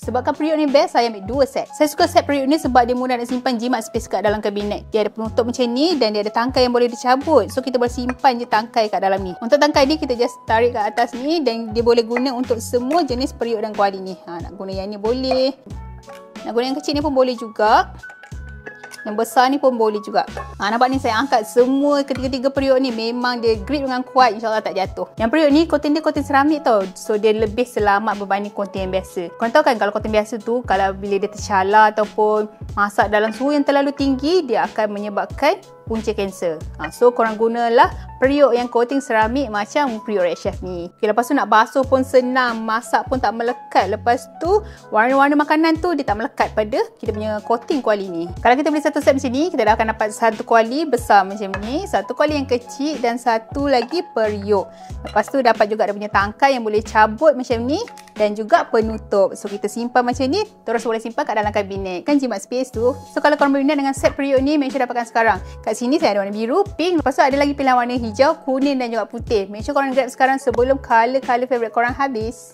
Sebabkan periuk ni best, saya ambil 2 set. Saya suka set periuk ni sebab dia mudah nak simpan jimat space kat dalam kabinet. Dia ada penutup macam ni dan dia ada tangkai yang boleh dicabut. So kita boleh simpan je tangkai kat dalam ni. Untuk tangkai ni kita just tarik kat atas ni dan dia boleh guna untuk semua jenis periuk dan kuali ni. Nak guna yang ni boleh. Nak guna yang kecil ni pun boleh juga. Yang besar ni pun boleh juga. Nampak ni saya angkat semua ketiga-tiga periuk ni. Memang dia grip dengan kuat, insyaAllah tak jatuh. Yang periuk ni coating dia coating seramik tau. So dia lebih selamat berbanding coating yang biasa. Korang tahu kan kalau coating biasa tu, kalau bila dia tercalar ataupun masak dalam suhu yang terlalu tinggi, dia akan menyebabkan punca kanser. So korang gunalah periuk yang coating seramik macam periuk Red Chef ni. Okay, lepas tu nak basuh pun senang, masak pun tak melekat. Lepas tu warna-warna makanan tu dia tak melekat pada kita punya coating kuali ni. Kalau kita beli satu set macam ni, kita dah akan dapat satu kuali besar macam ni, satu kuali yang kecil dan satu lagi periuk. Lepas tu dapat juga dia punya tangkai yang boleh cabut macam ni dan juga penutup. So kita simpan macam ni, terus boleh simpan kat dalam kabinet. Kan jimat space tu. So kalau korang berminat dengan set periuk ni, make sure dapatkan sekarang. Kat sini saya ada warna biru, pink, lepas tu ada lagi pilihan warna hijau, kuning dan juga putih. Make sure korang grab sekarang sebelum colour-colour favourite korang habis.